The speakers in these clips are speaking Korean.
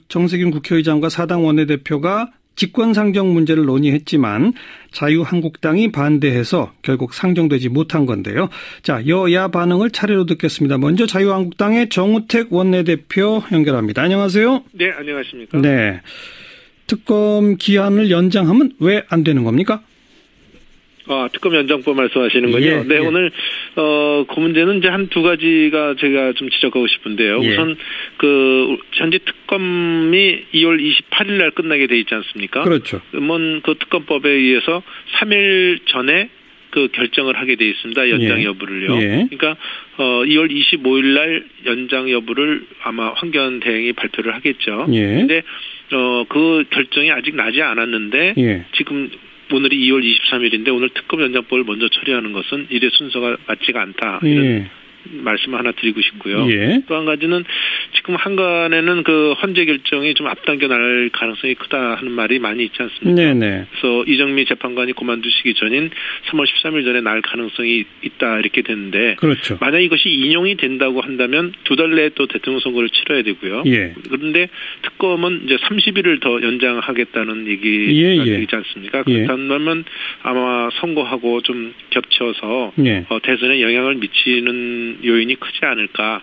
정세균 국회의장과 사당 원내대표가 직권상정 문제를 논의했지만 자유한국당이 반대해서 결국 상정되지 못한 건데요. 자, 여야 반응을 차례로 듣겠습니다. 먼저 자유한국당의 정우택 원내대표 연결합니다. 안녕하세요. 네, 안녕하십니까. 네, 특검 기한을 연장하면 왜 안 되는 겁니까? 특검 연장법 말씀하시는군요. 예, 네, 예. 오늘 그 문제는 이제 한 두 가지가 제가 좀 지적하고 싶은데요. 예. 우선 현재 특검이 2월 28일 날 끝나게 돼 있지 않습니까? 그렇죠. 그 특검법에 의해서 3일 전에 그 결정을 하게 돼 있습니다. 연장 여부를요. 예. 그러니까 2월 25일 날 연장 여부를 아마 황교안 대행이 발표를 하겠죠. 그런데 그 결정이 아직 나지 않았는데 지금 오늘이 2월 23일인데 오늘 특검 연장법을 먼저 처리하는 것은 이래 순서가 맞지가 않다. 이런 말씀을 하나 드리고 싶고요. 또 한 가지는 지금 한간에는 그 헌재 결정이 좀 앞당겨 날 가능성이 크다 하는 말이 많이 있지 않습니까? 네네. 그래서 이정미 재판관이 그만두시기 전인 3월 13일 전에 날 가능성이 있다 이렇게 됐는데 그렇죠. 만약 이것이 인용이 된다고 한다면 두 달 내에 또 대통령 선거를 치러야 되고요. 그런데 특검은 이제 30일을 더 연장하겠다는 얘기가 되지 않습니까? 그렇다면 아마 선거하고 좀 겹쳐서 대선에 영향을 미치는 요인이 크지 않을까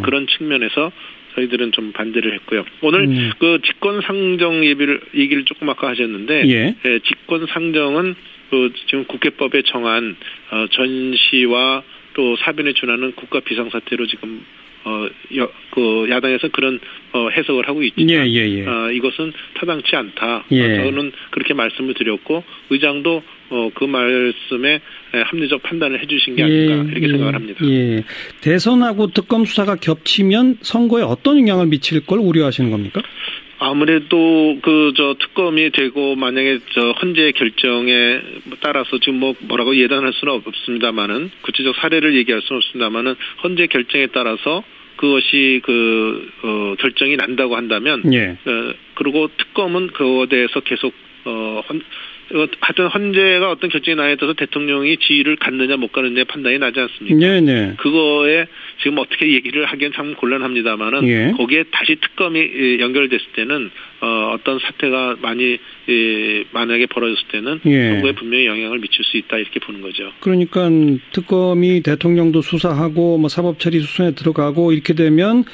그런 측면에서 저희들은 좀 반대를 했고요. 오늘 그 직권상정 얘기를 조금 아까 하셨는데 직권상정은 지금 국회법에 정한 전시와 또 사변에 준하는 국가 비상사태로 지금 그 야당에서 그런 해석을 하고 있지만 이것은 타당치 않다. 저는 그렇게 말씀을 드렸고 의장도 그 말씀에 합리적 판단을 해주신 게 아닌가 이렇게 생각을 합니다. 대선하고 특검 수사가 겹치면 선거에 어떤 영향을 미칠 걸 우려하시는 겁니까? 아무래도 특검이 되고 만약에 헌재 결정에 따라서 지금 뭐라고 예단할 수는 없습니다만은 구체적 사례를 얘기할 수는 없습니다만은 헌재 결정에 따라서 그것이 결정이 난다고 한다면 그리고 특검은 그거에 대해서 계속 하여튼 헌재가 어떤 결정이 나에 따라서 대통령이 지위를 갖느냐 못 갖느냐 판단이 나지 않습니까? 그거에 지금 어떻게 얘기를 하기엔 참 곤란합니다만은 거기에 다시 특검이 연결됐을 때는 어떤 사태가 만약에 벌어졌을 때는 선거에 분명히 영향을 미칠 수 있다 이렇게 보는 거죠. 그러니까 특검이 대통령도 수사하고 뭐 사법처리 수순에 들어가고 이렇게 되면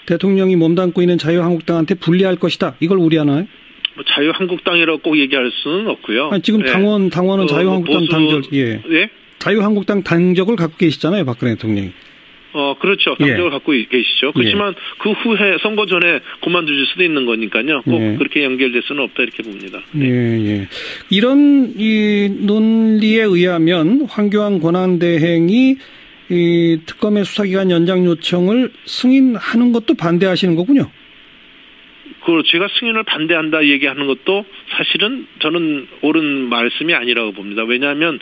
대통령이 몸담고 있는 자유한국당한테 불리할 것이다. 이걸 우려하나요? 자유한국당이라고 꼭 얘기할 수는 없고요. 지금 당원은 자유한국당 당적, 자유한국당 당적을 갖고 계시잖아요, 박근혜 대통령이. 그렇죠. 당적을 갖고 계시죠. 그렇지만 그 후에 선거 전에 그만두실 수도 있는 거니까요. 꼭 그렇게 연결될 수는 없다 이렇게 봅니다. 이런 논리에 의하면 황교안 권한대행이 이 특검의 수사기간 연장 요청을 승인하는 것도 반대하시는 거군요. 제가 승인을 반대한다 얘기하는 것도 사실은 저는 옳은 말씀이 아니라고 봅니다. 왜냐하면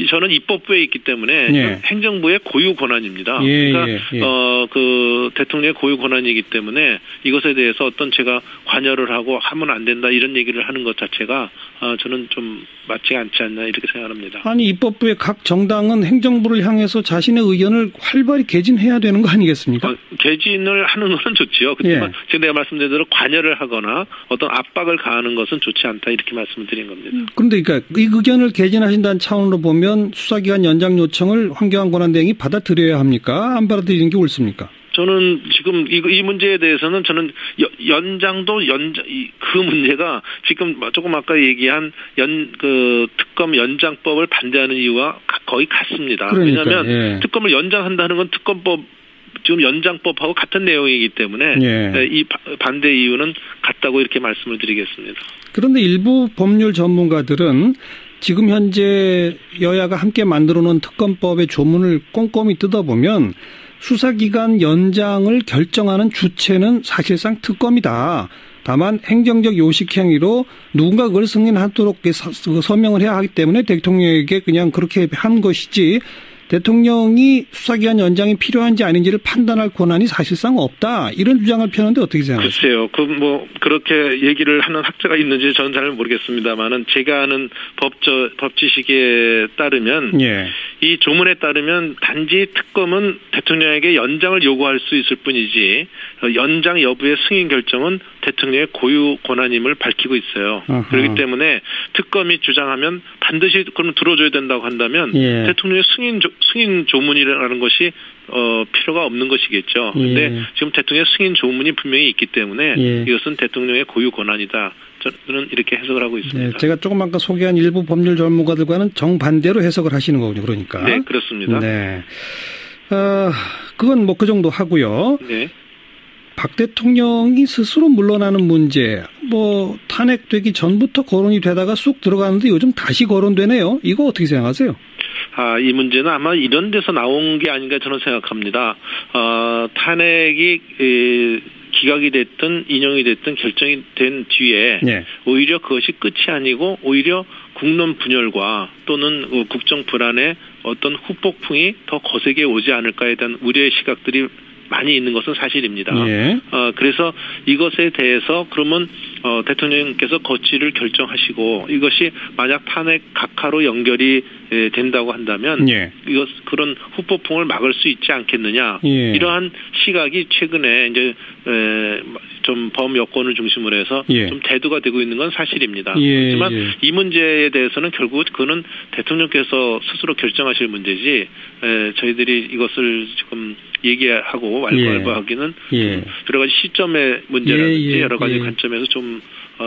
저는 입법부에 있기 때문에 행정부의 고유 권한입니다. 그러니까 그 대통령의 고유 권한이기 때문에 이것에 대해서 어떤 제가 관여를 하고 하면 안 된다 이런 얘기를 하는 것 자체가 저는 좀 맞지 않지 않나 이렇게 생각합니다. 아니 입법부의 각 정당은 행정부를 향해서 자신의 의견을 활발히 개진해야 되는 거 아니겠습니까? 개진을 하는 것은 좋지요. 그렇지만 지금 내가 말씀드린 대로 관여를 하거나 어떤 압박을 가하는 것은 좋지 않다 이렇게 말씀을 드린 겁니다. 그런데 그러니까 이 의견을 개진하신다는 차원으로 보면 수사기간 연장 요청을 황교안 권한대행이 받아들여야 합니까? 안 받아들이는 게 옳습니까? 저는 지금 이 문제에 대해서는 저는 그 문제가 지금 조금 아까 얘기한 특검 연장법을 반대하는 이유와 거의 같습니다. 왜냐하면 특검을 연장한다는 건 특검법 지금 연장법하고 같은 내용이기 때문에 이 반대 이유는 같다고 이렇게 말씀을 드리겠습니다. 그런데 일부 법률 전문가들은 지금 현재 여야가 함께 만들어 놓은 특검법의 조문을 꼼꼼히 뜯어보면 수사기간 연장을 결정하는 주체는 사실상 특검이다. 다만 행정적 요식행위로 누군가 그걸 승인하도록 서명을 해야 하기 때문에 대통령에게 그냥 그렇게 한 것이지 대통령이 수사기간 연장이 필요한지 아닌지를 판단할 권한이 사실상 없다. 이런 주장을 펴는데 어떻게 생각하세요? 글쎄요. 그렇게 얘기를 하는 학자가 있는지 저는 잘 모르겠습니다만은 제가 아는 법 지식에 따르면 이 조문에 따르면 단지 특검은 대통령에게 연장을 요구할 수 있을 뿐이지 연장 여부의 승인 결정은 대통령의 고유 권한임을 밝히고 있어요. 아하. 그렇기 때문에 특검이 주장하면 반드시 그럼 들어줘야 된다고 한다면 대통령의 승인 조문이라는 것이 필요가 없는 것이겠죠. 그런데 지금 대통령의 승인 조문이 분명히 있기 때문에 이것은 대통령의 고유 권한이다. 저는 이렇게 해석을 하고 있습니다. 네, 제가 조금 아까 소개한 일부 법률 전문가들과는 정반대로 해석을 하시는 거군요. 그러니까. 네, 그렇습니다. 네. 그건 뭐 그 정도 하고요. 네. 박 대통령이 스스로 물러나는 문제, 뭐 탄핵되기 전부터 거론이 되다가 쑥 들어가는데 요즘 다시 거론되네요. 이거 어떻게 생각하세요? 이 문제는 아마 이런 데서 나온 게 아닌가 저는 생각합니다. 탄핵이 기각이 됐든 인용이 됐든 결정이 된 뒤에 오히려 그것이 끝이 아니고 오히려 국론 분열과 또는 국정 불안의 어떤 후폭풍이 더 거세게 오지 않을까에 대한 우려의 시각들이 많이 있는 것은 사실입니다. 그래서 이것에 대해서 그러면 대통령께서 거취를 결정하시고 이것이 만약 탄핵 각하로 연결이 된다고 한다면 그런 후폭풍을 막을 수 있지 않겠느냐. 이러한 시각이 최근에 이제 좀 범여권을 중심으로 해서 좀 대두가 되고 있는 건 사실입니다. 하지만 이 문제에 대해서는 결국 그거는 대통령께서 스스로 결정하실 문제지 저희들이 이것을 지금 얘기하고 왈가왈부하기는 여러 가지 시점의 문제라든지 여러 가지 관점에서 좀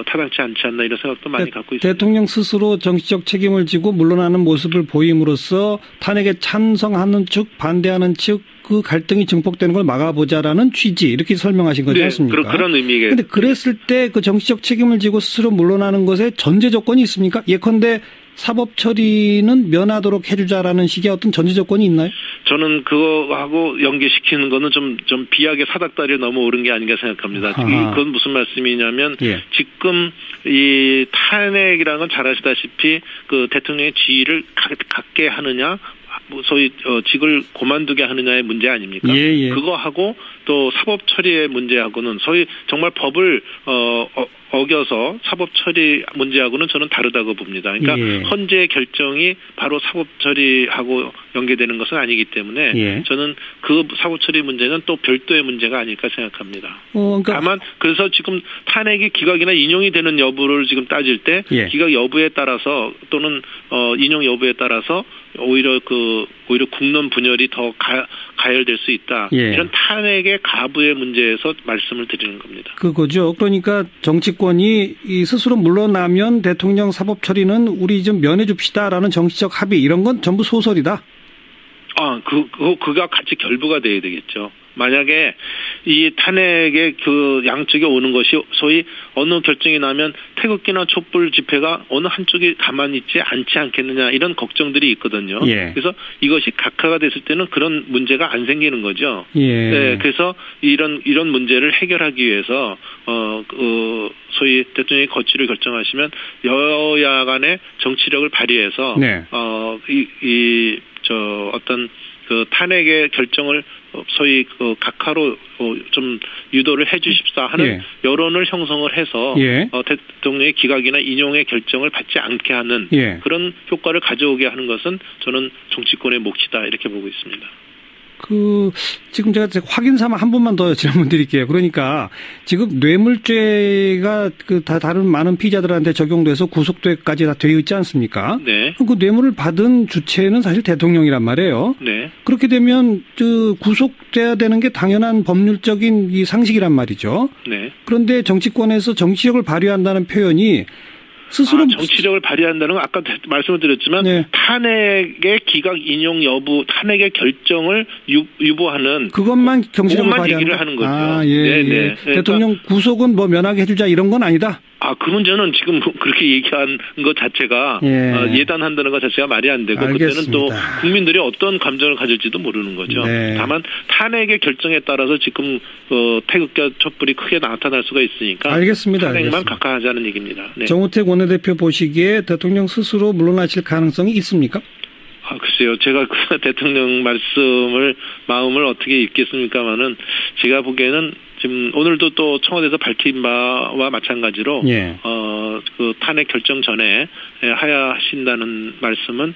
타당치 않지 않나 이런 생각도 많이 갖고 있습니다. 대통령 스스로 정치적 책임을 지고 물러나는 모습을 보임으로써 탄핵에 찬성하는 측, 반대하는 측 그 갈등이 증폭되는 걸 막아보자라는 취지 이렇게 설명하신 거지 않습니까? 그런 의미가. 그런데 그랬을 때 그 정치적 책임을 지고 스스로 물러나는 것에 전제 조건이 있습니까? 예컨대 사법 처리는 면하도록 해주자라는 식의 어떤 전제 조건이 있나요? 저는 그거하고 연계시키는 거는 좀 비약의 사닥다리를 넘어 오른 게 아닌가 생각합니다. 그건 무슨 말씀이냐면 지금 이 탄핵이라는 건 잘 아시다시피 그 대통령의 지위를 갖게 하느냐 소위 직을 그만두게 하느냐의 문제 아닙니까? 그거하고 또 사법 처리의 문제하고는 소위 정말 법을 어겨서 사법 처리 문제하고는 저는 다르다고 봅니다. 그러니까 헌재의 결정이 바로 사법 처리하고 연계되는 것은 아니기 때문에 저는 그 사법 처리 문제는 또 별도의 문제가 아닐까 생각합니다. 그러니까 다만 그래서 지금 탄핵이 기각이나 인용이 되는 여부를 지금 따질 때 기각 여부에 따라서 또는 인용 여부에 따라서 오히려 국론 분열이 더 가열될 수 있다. 이런 탄핵의 가부의 문제에서 말씀을 드리는 겁니다. 그거죠. 그러니까 정치권이 스스로 물러나면 대통령 사법 처리는 우리 좀 면해 줍시다라는 정치적 합의 이런 건 전부 소설이다. 그가 같이 결부가 돼야 되겠죠. 만약에 이 탄핵의 그 양쪽에 오는 것이 소위 어느 결정이 나면 태극기나 촛불 집회가 어느 한쪽이 가만히 있지 않지 않겠느냐 이런 걱정들이 있거든요. 그래서 이것이 각하가 됐을 때는 그런 문제가 안 생기는 거죠. 그래서 이런 문제를 해결하기 위해서 소위 대통령이 거취를 결정하시면 여야 간의 정치력을 발휘해서 어떤 그 탄핵의 결정을 소위 그 각하로 좀 유도를 해 주십사 하는 여론을 형성을 해서 대통령의 기각이나 인용의 결정을 받지 않게 하는 그런 효과를 가져오게 하는 것은 저는 정치권의 몫이다 이렇게 보고 있습니다. 지금 제가 확인 삼아 한 번만 더 질문 드릴게요. 그러니까 지금 뇌물죄가 다른 많은 피의자들한테 적용돼서 구속죄까지 다 되어 있지 않습니까? 그 뇌물을 받은 주체는 사실 대통령이란 말이에요. 그렇게 되면 구속돼야 되는 게 당연한 법률적인 이 상식이란 말이죠. 그런데 정치권에서 정치력을 발휘한다는 표현이 스스로 정치력을 발휘한다는 건 아까 말씀을 드렸지만 탄핵의 기각 인용 여부, 탄핵의 결정을 유보하는 그것만 정치력을 발휘한다. 얘기를 하는 거죠. 대통령 그러니까 구속은 뭐 면하게 해주자 이런 건 아니다. 그 문제는 지금 그렇게 얘기한 것 자체가 예단한다는 것 자체가 말이 안 되고 알겠습니다. 그때는 또 국민들이 어떤 감정을 가질지도 모르는 거죠. 다만 탄핵의 결정에 따라서 지금 태극기와 촛불이 크게 나타날 수가 있으니까 알겠습니다. 탄핵만 각하하자는 얘기입니다. 정우택 원내대표 보시기에 대통령 스스로 물러나실 가능성이 있습니까? 글쎄요. 제가 그 대통령 마음을 어떻게 읽겠습니까마는 제가 보기에는 지금 오늘도 또 청와대에서 밝힌 바와 마찬가지로 그 탄핵 결정 전에 하야 하신다는 말씀은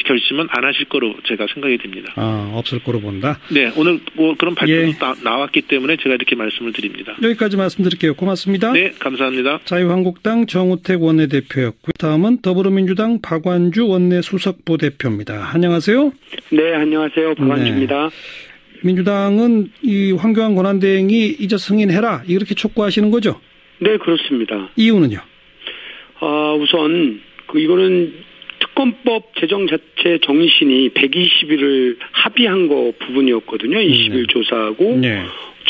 결심은 안 하실 거로 제가 생각이 됩니다. 없을 거로 본다? 네, 오늘 뭐 그런 발표도 나왔기 때문에 제가 이렇게 말씀을 드립니다. 여기까지 말씀드릴게요. 고맙습니다. 네, 감사합니다. 자유한국당 정우택 원내대표였고요. 다음은 더불어민주당 박완주 원내수석부 대표입니다. 안녕하세요. 네, 안녕하세요. 박완주입니다. 네. 민주당은 이 황교안 권한대행이 이제 승인해라 이렇게 촉구하시는 거죠? 네, 그렇습니다. 이유는요? 우선 이거는 특검법 제정 자체 정신이 120일을 합의한 거 부분이었거든요. 20일 조사하고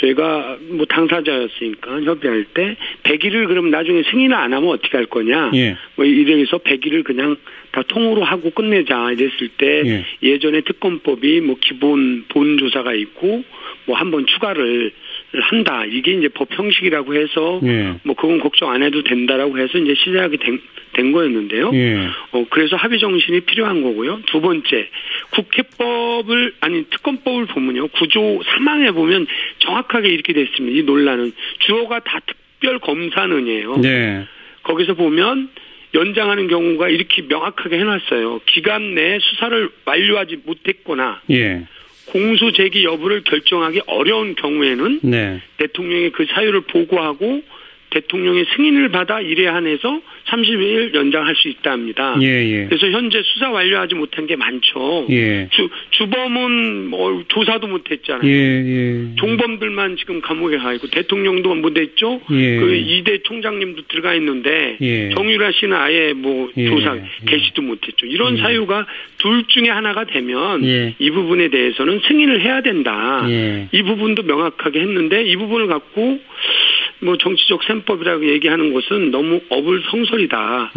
저희가 뭐 당사자였으니까 협의할 때 100일을 그럼 나중에 승인을 안 하면 어떻게 할 거냐. 뭐 이래서 100일을 그냥 다 통으로 하고 끝내자 이랬을 때 예전에 특검법이 뭐 기본 본 조사가 있고 뭐 한 번 추가를 한다. 이게 이제 법 형식이라고 해서 뭐 그건 걱정 안 해도 된다라고 해서 이제 시작이 된 거였는데요. 그래서 합의 정신이 필요한 거고요. 두 번째, 특검법을 보면요. 구조 3항에 보면 정확하게 이렇게 됐습니다. 이 논란은 주어가 다 특별 검사는이에요. 거기서 보면 연장하는 경우가 이렇게 명확하게 해놨어요. 기간 내에 수사를 완료하지 못했거나 공소 제기 여부를 결정하기 어려운 경우에는 대통령이 그 사유를 보고하고 대통령의 승인을 받아 이래 한해서 30일 연장할 수 있다 합니다. 그래서 현재 수사 완료하지 못한 게 많죠. 주범은 뭐 조사도 못했잖아요. 종범들만 지금 감옥에 가 있고 대통령도 못했죠. 그 2대 총장님도 들어가 있는데 정유라 씨는 아예 뭐 조사 개시도 못했죠. 이런 사유가 둘 중에 하나가 되면 이 부분에 대해서는 승인을 해야 된다. 이 부분도 명확하게 했는데 이 부분을 갖고 뭐 정치적 셈법이라고 얘기하는 것은 너무 어불성설이다.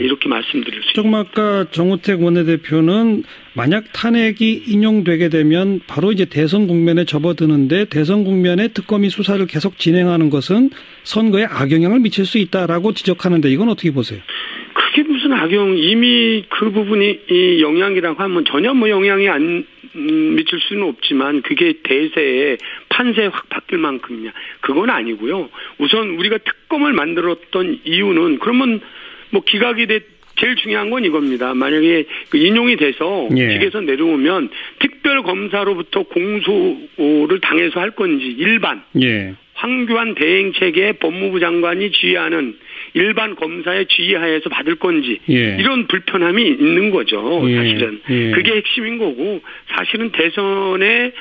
이렇게 말씀드릴 수 있습니다. 조금 아까 정우택 원내대표는 만약 탄핵이 인용되게 되면 바로 이제 대선 국면에 접어드는데 대선 국면에 특검이 수사를 계속 진행하는 것은 선거에 악영향을 미칠 수 있다라고 지적하는데 이건 어떻게 보세요? 그게 무슨 이미 그 부분이 이 영향이라고 하면 전혀 뭐 영향이 안 미칠 수는 없지만 그게 대세에 판세에 확 바뀔 만큼이냐 그건 아니고요. 우선 우리가 특검을 만들었던 이유는 그러면 뭐 기각이 제일 중요한 건 이겁니다. 만약에 인용이 돼서 직에서 내려오면 특별검사로부터 공소를 당해서 할 건지 일반 황교안 대행 체계의 법무부 장관이 지휘하는 일반 검사의 지휘하에서 받을 건지 이런 불편함이 있는 거죠. 사실은 그게 핵심인 거고 사실은 대선에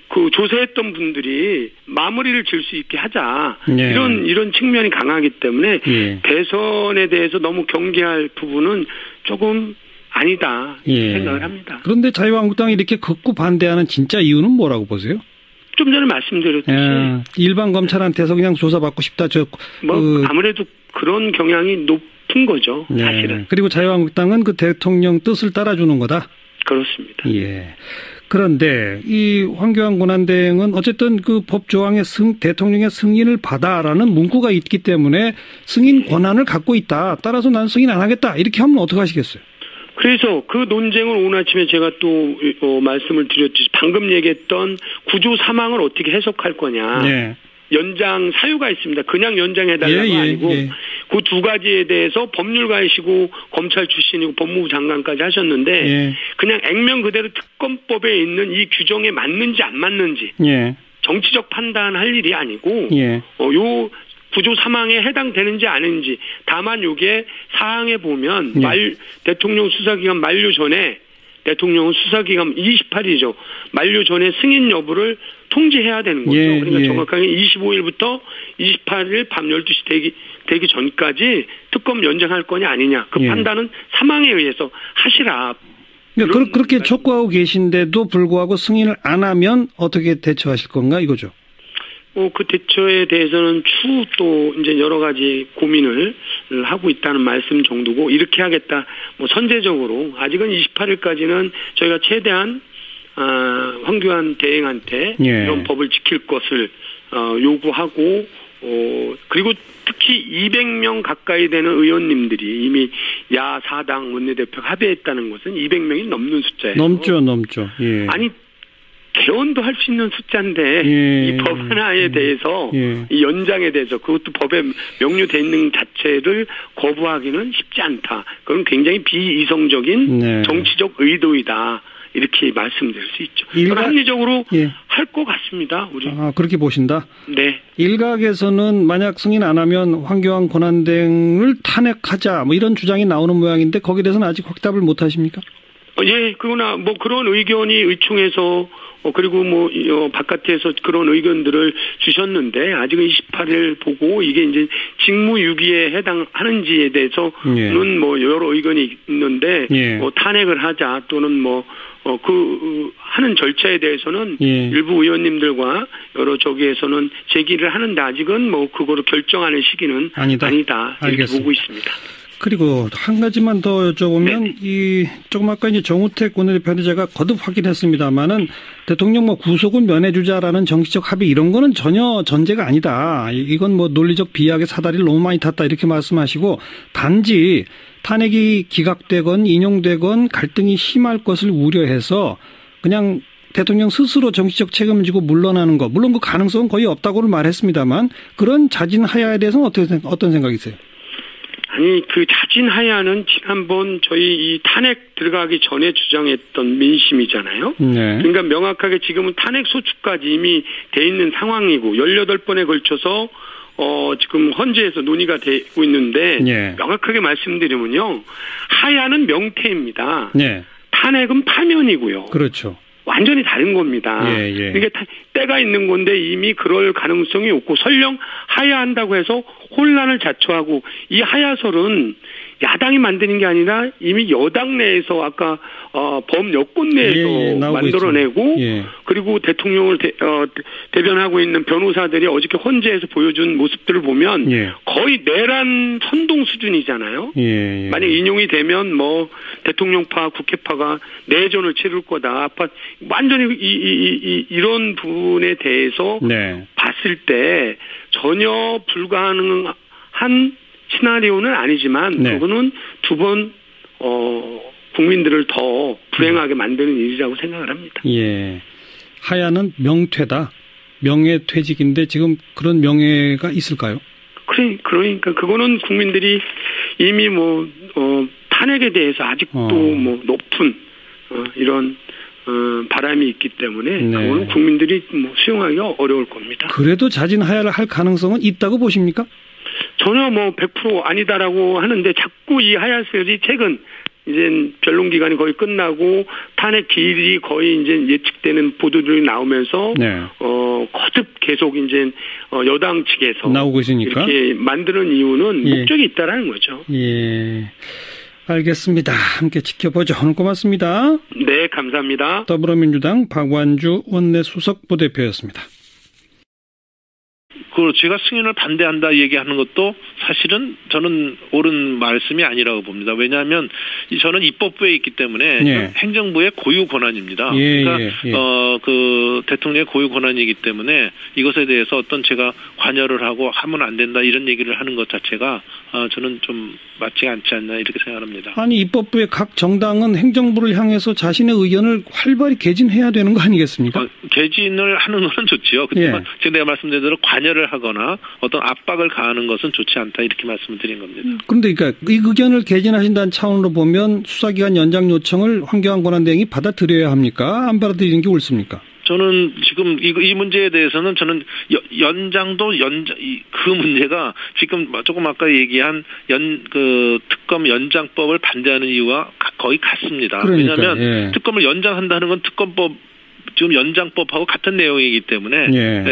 그 조사했던 분들이 마무리를 지을 수 있게 하자 이런 측면이 강하기 때문에 대선에 대해서 너무 경계할 부분은 조금 아니다 생각을 합니다. 그런데 자유한국당이 이렇게 극구 반대하는 진짜 이유는 뭐라고 보세요? 좀 전에 말씀드렸듯이 일반 검찰한테서 그냥 조사받고 싶다. 아무래도 그런 경향이 높은 거죠. 사실은. 그리고 자유한국당은 그 대통령 뜻을 따라주는 거다. 그렇습니다. 그런데 이 황교안 권한대행은 어쨌든 그 법 조항에 대통령의 승인을 받아라는 문구가 있기 때문에 승인 권한을 갖고 있다. 따라서 난 승인 안 하겠다. 이렇게 하면 어떻게 하시겠어요? 그래서 그 논쟁을 오늘 아침에 제가 또 말씀을 드렸듯이 방금 얘기했던 구조 3항을 어떻게 해석할 거냐. 연장 사유가 있습니다. 그냥 연장해달라고 아니고 그 두 가지에 대해서 법률가이시고 검찰 출신이고 법무부 장관까지 하셨는데 그냥 액면 그대로 특검법에 있는 이 규정에 맞는지 안 맞는지 정치적 판단할 일이 아니고 요 구조 3항에 해당되는지 아닌지 다만 이게 사항에 보면 대통령 수사기간 만료 전에 대통령은 수사기간 28일이죠. 만료 전에 승인 여부를 통지해야 되는 거죠. 그러니까 정확하게 25일부터 28일 밤 12시 되기 전까지 특검 연장할 거냐 아니냐. 그 판단은 3항에 의해서 하시라. 그러니까 그렇게 촉구하고 계신데도 불구하고 승인을 안 하면 어떻게 대처하실 건가 이거죠. 그 대처에 대해서는 추후 또 이제 여러 가지 고민을 하고 있다는 말씀 정도고 이렇게 하겠다. 뭐 선제적으로 아직은 28일까지는 저희가 최대한 황교안 대행한테 이런 법을 지킬 것을 요구하고 그리고 특히 200명 가까이 되는 의원님들이 이미 야 4당 원내대표 합의했다는 것은 200명이 넘는 숫자예요. 넘죠. 아니 개헌도 할 수 있는 숫자인데 이 법안에 대해서 이 연장에 대해서 그것도 법에 명료돼 있는 자체를 거부하기는 쉽지 않다. 그건 굉장히 비이성적인 정치적 의도이다. 이렇게 말씀드릴 수 있죠. 합리적으로 할 것 같습니다. 우리. 그렇게 보신다? 네. 일각에서는 만약 승인 안 하면 황교안 권한대행을 탄핵하자 뭐 이런 주장이 나오는 모양인데 거기에 대해서는 아직 확답을 못 하십니까? 예, 그러나 뭐 그런 의견이 의총에서 그리고 뭐 바깥에서 그런 의견들을 주셨는데 아직은 28일 보고 이게 이제 직무유기에 해당하는지에 대해서는 뭐 여러 의견이 있는데 뭐 탄핵을 하자 또는 뭐 하는 절차에 대해서는 일부 의원님들과 여러 쪽에서는 제기를 하는데 아직은 뭐 그거를 결정하는 시기는 아니다 이렇게 보고 있습니다. 그리고 한 가지만 더 여쭤보면 조금 아까 이제 정우택 원내대표한테 제가 거듭 확인했습니다만은 대통령 뭐 구속은 면해주자라는 정치적 합의 이런 거는 전혀 전제가 아니다. 이건 뭐 논리적 비약의 사다리를 너무 많이 탔다 이렇게 말씀하시고 단지 탄핵이 기각되건 인용되건 갈등이 심할 것을 우려해서 그냥 대통령 스스로 정치적 책임을 지고 물러나는 거 물론 그 가능성은 거의 없다고는 말했습니다만 그런 자진 하야에 대해서는 어떤 생각이세요? 아니 그 자진 하야는 지난번 저희 이 탄핵 들어가기 전에 주장했던 민심이잖아요. 그러니까 명확하게 지금은 탄핵 소추까지 이미 돼 있는 상황이고 18번에 걸쳐서 지금 헌재에서 논의가 되고 있는데 명확하게 말씀드리면요. 하야는 명태입니다. 탄핵은 파면이고요. 그렇죠. 완전히 다른 겁니다. 이게 때가 있는 건데 이미 그럴 가능성이 없고 설령 하야한다고 해서 혼란을 자초하고 이 하야설은 야당이 만드는 게 아니라 이미 여당 내에서 아까 범여권 내에서 만들어내고 그리고 대통령을 대변하고 있는 변호사들이 어저께 헌재에서 보여준 모습들을 보면 거의 내란 선동 수준이잖아요. 만약 인용이 되면 뭐 대통령파 국회파가 내전을 치를 거다. 완전히 이런 부분에 대해서 봤을 때 전혀 불가능한 시나리오는 아니지만 그거는 두 번 국민들을 더 불행하게 만드는 일이라고 생각을 합니다. 하야는 명퇴다. 명예퇴직인데 지금 그런 명예가 있을까요? 그러니까 그거는 국민들이 이미 뭐 탄핵에 대해서 아직도 뭐 높은 이런 바람이 있기 때문에 그거는 국민들이 뭐 수용하기가 어려울 겁니다. 그래도 자진 하야를 할 가능성은 있다고 보십니까? 전혀 뭐 100% 아니다라고 하는데 자꾸 이 하야설이 최근 이제 변론 기간이 거의 끝나고 탄핵 기일이 거의 이제 예측되는 보도들이 나오면서 거듭 계속 이제 여당 측에서 나오고 있으니까 이렇게 만드는 이유는 목적이 있다라는 거죠. 알겠습니다. 함께 지켜보죠. 오늘 고맙습니다. 네, 감사합니다. 더불어민주당 박완주 원내수석 부대표였습니다. 제가 승인을 반대한다 얘기하는 것도 사실은 저는 옳은 말씀이 아니라고 봅니다. 왜냐하면 저는 입법부에 있기 때문에 행정부의 고유 권한입니다. 그러니까 그 대통령의 고유 권한이기 때문에 이것에 대해서 어떤 제가 관여를 하고 하면 안 된다 이런 얘기를 하는 것 자체가 저는 좀 맞지 않지 않나 이렇게 생각합니다. 아니 입법부의 각 정당은 행정부를 향해서 자신의 의견을 활발히 개진해야 되는 거 아니겠습니까? 개진을 하는 건 좋지요. 그렇지만 제가 말씀드린 대로 관여를 하거나 어떤 압박을 가하는 것은 좋지 않다 이렇게 말씀을 드린 겁니다. 그런데 그러니까 이 의견을 개진하신다는 차원으로 보면 수사기간 연장 요청을 황교안 권한대행이 받아들여야 합니까? 안 받아들이는 게 옳습니까? 저는 지금 이 문제에 대해서는 저는 그 문제가 지금 조금 아까 얘기한 특검 연장법을 반대하는 이유와 거의 같습니다. 왜냐하면 특검을 연장한다는 건 특검법 지금 연장법하고 같은 내용이기 때문에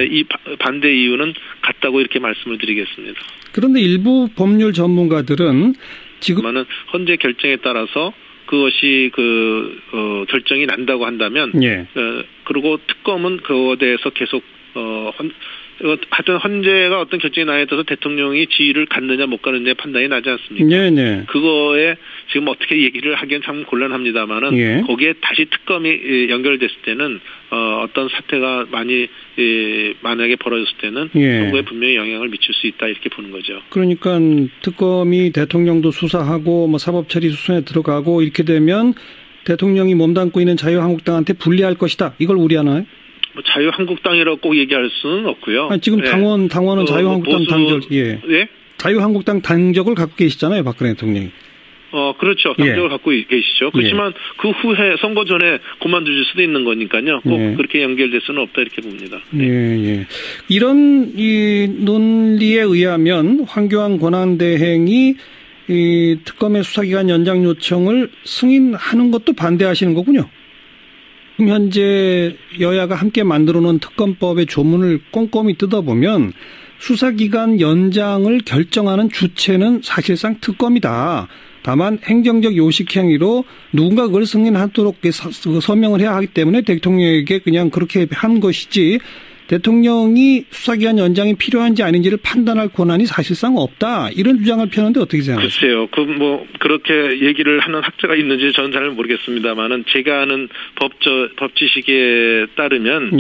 이 반대 이유는 같다고 이렇게 말씀을 드리겠습니다. 그런데 일부 법률 전문가들은 지금은 헌재 결정에 따라서 그것이 결정이 난다고 한다면 그리고 특검은 그거에 대해서 계속 하여튼 헌재가 어떤 결정이 나에 따라서 대통령이 지위를 갖느냐 못 갖느냐의 판단이 나지 않습니까? 그거에 지금 어떻게 얘기를 하기엔 참 곤란합니다만은 거기에 다시 특검이 연결됐을 때는 어떤 사태가 만약에 벌어졌을 때는 정부에 분명히 영향을 미칠 수 있다 이렇게 보는 거죠. 그러니까 특검이 대통령도 수사하고 뭐 사법처리 수순에 들어가고 이렇게 되면 대통령이 몸담고 있는 자유한국당한테 불리할 것이다. 이걸 우려하나요? 뭐 자유한국당이라고 꼭 얘기할 수는 없고요. 아니, 지금 당원은 자유한국당 당적, 예. 자유한국당 당적을 갖고 계시잖아요, 박근혜 대통령이. 그렇죠. 당적을 갖고 계시죠. 그렇지만 그 후에 선거 전에 그만두실 수도 있는 거니까요. 꼭 그렇게 연결될 수는 없다 이렇게 봅니다. 이런 이 논리에 의하면 황교안 권한대행이 이 특검의 수사기간 연장 요청을 승인하는 것도 반대하시는 거군요. 지금 현재 여야가 함께 만들어 놓은 특검법의 조문을 꼼꼼히 뜯어보면 수사기간 연장을 결정하는 주체는 사실상 특검이다. 다만 행정적 요식행위로 누군가 그걸 승인하도록 서명을 해야 하기 때문에 대통령에게 그냥 그렇게 한 것이지 대통령이 수사기간 연장이 필요한지 아닌지를 판단할 권한이 사실상 없다. 이런 주장을 펴는데 어떻게 생각하세요? 글쎄요. 그렇게 얘기를 하는 학자가 있는지 저는 잘 모르겠습니다만은 제가 아는 법 지식에 따르면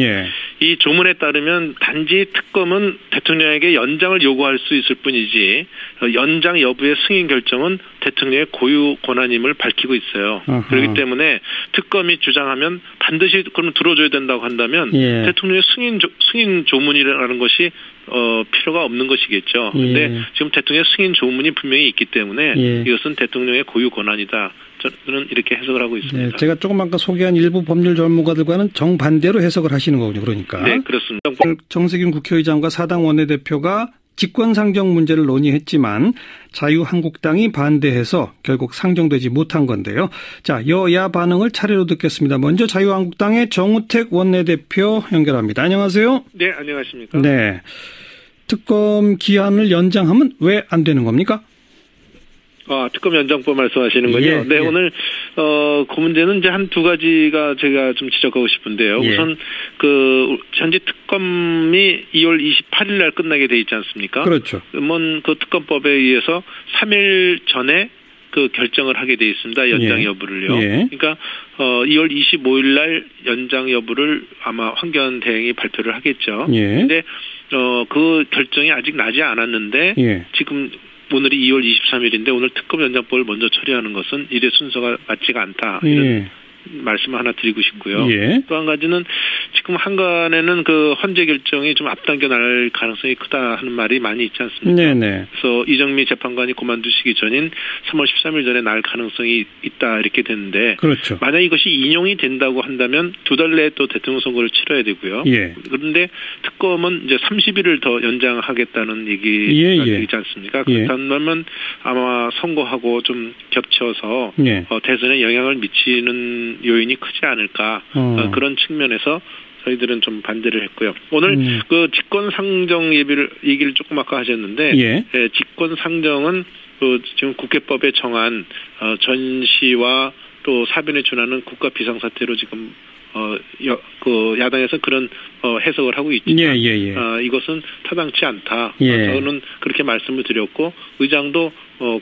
이 조문에 따르면 단지 특검은 대통령에게 연장을 요구할 수 있을 뿐이지 연장 여부의 승인 결정은 대통령의 고유 권한임을 밝히고 있어요. 그렇기 때문에 특검이 주장하면 반드시 그럼 들어줘야 된다고 한다면 대통령의 승인 조문이라는 것이 필요가 없는 것이겠죠. 그런데 지금 대통령의 승인 조문이 분명히 있기 때문에 이것은 대통령의 고유 권한이다. 저는 이렇게 해석을 하고 있습니다. 제가 조금 아까 소개한 일부 법률 전문가들과는 정반대로 해석을 하시는 거군요. 그러니까. 네, 그렇습니다. 정세균 국회의장과 사당 원내대표가 직권상정 문제를 논의했지만 자유한국당이 반대해서 결국 상정되지 못한 건데요. 자, 여야 반응을 차례로 듣겠습니다. 먼저 자유한국당의 정우택 원내대표 연결합니다. 안녕하세요. 네, 안녕하십니까. 네, 특검 기한을 연장하면 왜 안 되는 겁니까? 특검 연장법 말씀하시는군요. 네, 오늘 그 문제는 이제 한 두 가지가 제가 좀 지적하고 싶은데요. 우선 현재 특검이 2월 28일 날 끝나게 돼 있지 않습니까? 그렇죠. 그 특검법에 의해서 3일 전에 그 결정을 하게 돼 있습니다. 연장 여부를요. 그러니까 2월 25일 날 연장 여부를 아마 황교안 대행이 발표를 하겠죠. 근데 그 결정이 아직 나지 않았는데 지금 오늘이 2월 23일인데 오늘 특검 연장법을 먼저 처리하는 것은 이래 순서가 맞지가 않다. 이런 말씀을 하나 드리고 싶고요. 또 한 가지는 지금 한간에는 그 헌재 결정이 좀 앞당겨 날 가능성이 크다 하는 말이 많이 있지 않습니까? 그래서 이정미 재판관이 그만두시기 전인 3월 13일 전에 날 가능성이 있다 이렇게 되는데 그렇죠. 만약 이것이 인용이 된다고 한다면 두 달 내에 또 대통령 선거를 치러야 되고요. 그런데 특검은 이제 30일을 더 연장하겠다는 얘기가 되지 않습니까? 그렇다면 아마 선거하고 좀 겹쳐서 대선에 영향을 미치는 요인이 크지 않을까 그런 측면에서 저희들은 좀 반대를 했고요. 오늘 그 직권상정 얘기를 조금 아까 하셨는데 직권상정은 지금 국회법에 정한 전시와 또 사변에 준하는 국가 비상사태로 지금 야당에서 그런 해석을 하고 있지만 이것은 타당치 않다. 저는 그렇게 말씀을 드렸고 의장도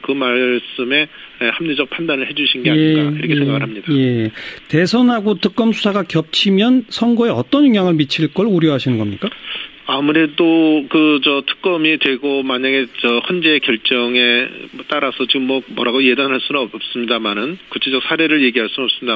그 말씀에 합리적 판단을 해주신 게 아닌가 이렇게 생각을 합니다. 대선하고 특검 수사가 겹치면 선거에 어떤 영향을 미칠 걸 우려하시는 겁니까? 아무래도 특검이 되고 만약에 헌재 결정에 따라서 지금 뭐라고 예단할 수는 없습니다만은 구체적 사례를 얘기할 수는 없습니다.